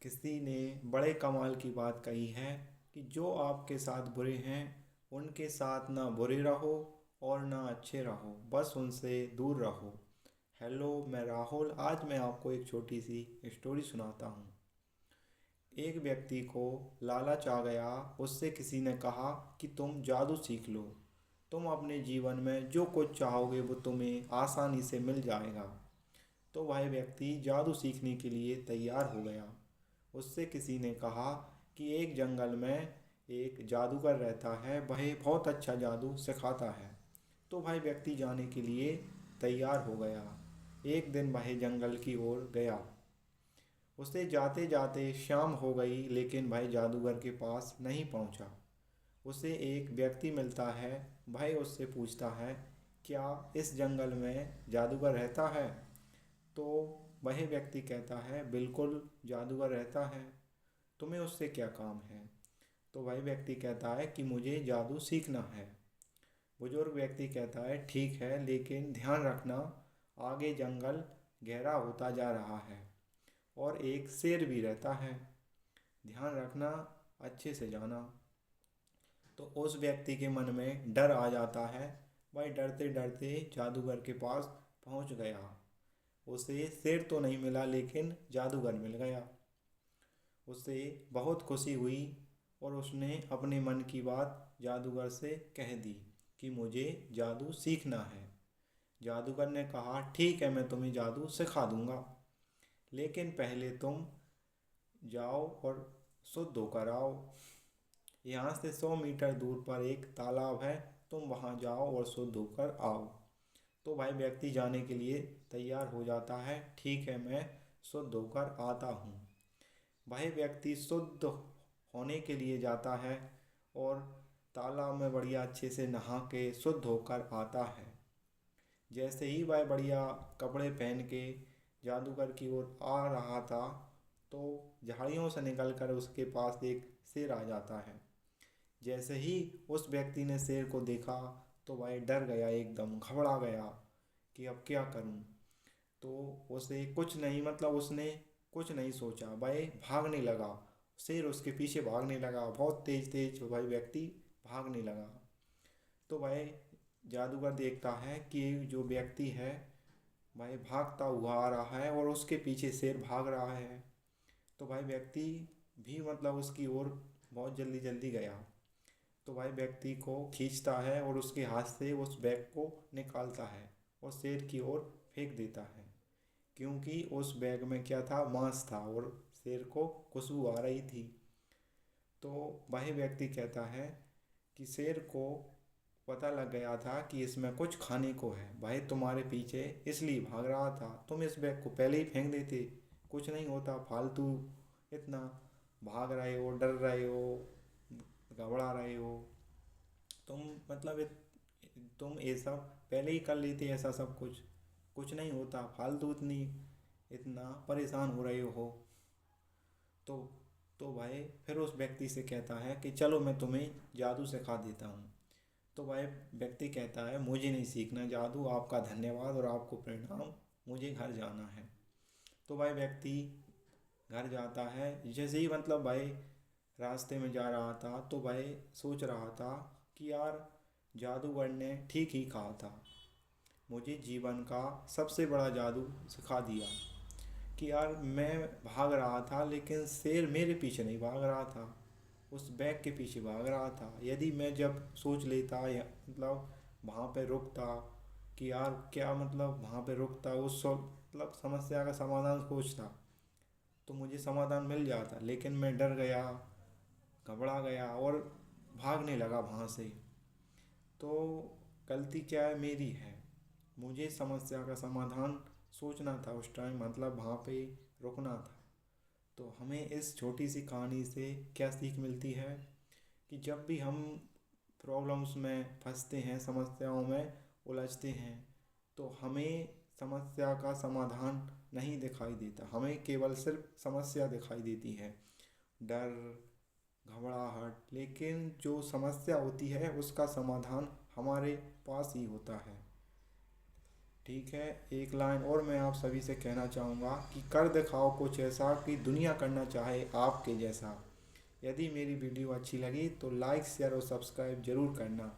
किसी ने बड़े कमाल की बात कही है कि जो आपके साथ बुरे हैं उनके साथ ना बुरे रहो और ना अच्छे रहो, बस उनसे दूर रहो। हेलो, मैं राहुल। आज मैं आपको एक छोटी सी स्टोरी सुनाता हूँ। एक व्यक्ति को लालच आ गया। उससे किसी ने कहा कि तुम जादू सीख लो, तुम अपने जीवन में जो कुछ चाहोगे वो तुम्हें आसानी से मिल जाएगा। तो वह व्यक्ति जादू सीखने के लिए तैयार हो गया। उससे किसी ने कहा कि एक जंगल में एक जादूगर रहता है, वह बहुत अच्छा जादू सिखाता है। तो वह व्यक्ति जाने के लिए तैयार हो गया। एक दिन वह जंगल की ओर गया। उसे जाते जाते शाम हो गई, लेकिन वह जादूगर के पास नहीं पहुंचा। उसे एक व्यक्ति मिलता है। वह उससे पूछता है, क्या इस जंगल में जादूगर रहता है? तो वह व्यक्ति कहता है, बिल्कुल जादूगर रहता है। तुम्हें उससे क्या काम है? तो वह व्यक्ति कहता है कि मुझे जादू सीखना है। बुजुर्ग व्यक्ति कहता है, ठीक है, लेकिन ध्यान रखना, आगे जंगल गहरा होता जा रहा है और एक शेर भी रहता है। ध्यान रखना, अच्छे से जाना। तो उस व्यक्ति के मन में डर आ जाता है। वह डरते डरते जादूगर के पास पहुंच गया। उसे शेर तो नहीं मिला, लेकिन जादूगर मिल गया। उसे बहुत खुशी हुई और उसने अपने मन की बात जादूगर से कह दी कि मुझे जादू सीखना है। जादूगर ने कहा, ठीक है, मैं तुम्हें जादू सिखा दूंगा, लेकिन पहले तुम जाओ और शुद्ध होकर आओ। यहाँ से 100 मीटर दूर पर एक तालाब है, तुम वहाँ जाओ और शुद्ध होकर आओ। तो भाई व्यक्ति जाने के लिए तैयार हो जाता है। ठीक है, मैं शुद्ध होकर आता हूँ। वह व्यक्ति शुद्ध होने के लिए जाता है और तालाब में बढ़िया अच्छे से नहा के शुद्ध होकर आता है। जैसे ही वह बढ़िया कपड़े पहन के जादूगर की ओर आ रहा था, तो झाड़ियों से निकलकर उसके पास एक शेर आ जाता है। जैसे ही उस व्यक्ति ने शेर को देखा तो वह डर गया, एकदम घबरा गया कि अब क्या करूं। तो उसे कुछ नहीं, मतलब उसने कुछ नहीं सोचा, वह भागने लगा। शेर उसके पीछे भागने लगा, बहुत तेज तेज वह व्यक्ति भागने लगा। तो वह जादूगर देखता है कि जो व्यक्ति है वह भागता हुआ आ रहा है और उसके पीछे शेर भाग रहा है। तो भाई व्यक्ति भी मतलब उसकी ओर बहुत जल्दी जल्दी गया। तो भाई व्यक्ति को खींचता है और उसके हाथ से उस बैग को निकालता है और शेर की ओर फेंक देता है, क्योंकि उस बैग में क्या था, मांस था और शेर को खुशबू आ रही थी। तो वह व्यक्ति कहता है कि शेर को पता लग गया था कि इसमें कुछ खाने को है, भाई तुम्हारे पीछे इसलिए भाग रहा था, तुम इस बैग को पहले ही फेंक देते, कुछ नहीं होता, फालतू इतना भाग रहे हो, डर रहे हो, घबरा रहे हो तुम, मतलब तुम ये सब पहले ही कर लेते, ऐसा सब कुछ कुछ नहीं होता, फालतू इतनी इतना परेशान हो रहे हो। तो तो भाई फिर उस व्यक्ति से कहता है कि चलो मैं तुम्हें जादू सिखा देता हूँ। तो वह व्यक्ति कहता है, मुझे नहीं सीखना जादू, आपका धन्यवाद और आपको प्रणाम, मुझे घर जाना है। तो वह व्यक्ति घर जाता है। जैसे ही मतलब भाई रास्ते में जा रहा था तो भाई सोच रहा था कि यार, जादूगर ने ठीक ही कहा था, मुझे जीवन का सबसे बड़ा जादू सिखा दिया। कि यार मैं भाग रहा था, लेकिन शेर मेरे पीछे नहीं भाग रहा था, उस बैग के पीछे भाग रहा था। यदि मैं जब सोच लेता या मतलब वहाँ पे रुकता कि यार क्या, मतलब वहाँ पे रुकता, उस मतलब समस्या का समाधान खोजता, तो मुझे समाधान मिल जाता, लेकिन मैं डर गया, घबरा गया और भागने लगा वहाँ से। तो गलती क्या है, मेरी है। मुझे समस्या का समाधान सोचना था उस टाइम, मतलब वहाँ पे रुकना था। तो हमें इस छोटी सी कहानी से क्या सीख मिलती है कि जब भी हम प्रॉब्लम्स में फंसते हैं, समस्याओं में उलझते हैं, तो हमें समस्या का समाधान नहीं दिखाई देता, हमें केवल सिर्फ समस्या दिखाई देती है, डर, घबराहट। लेकिन जो समस्या होती है उसका समाधान हमारे पास ही होता है। ठीक है, एक लाइन और मैं आप सभी से कहना चाहूँगा कि कर दिखाओ कुछ ऐसा कि दुनिया करना चाहे आपके जैसा। यदि मेरी वीडियो अच्छी लगी तो लाइक शेयर और सब्सक्राइब ज़रूर करना।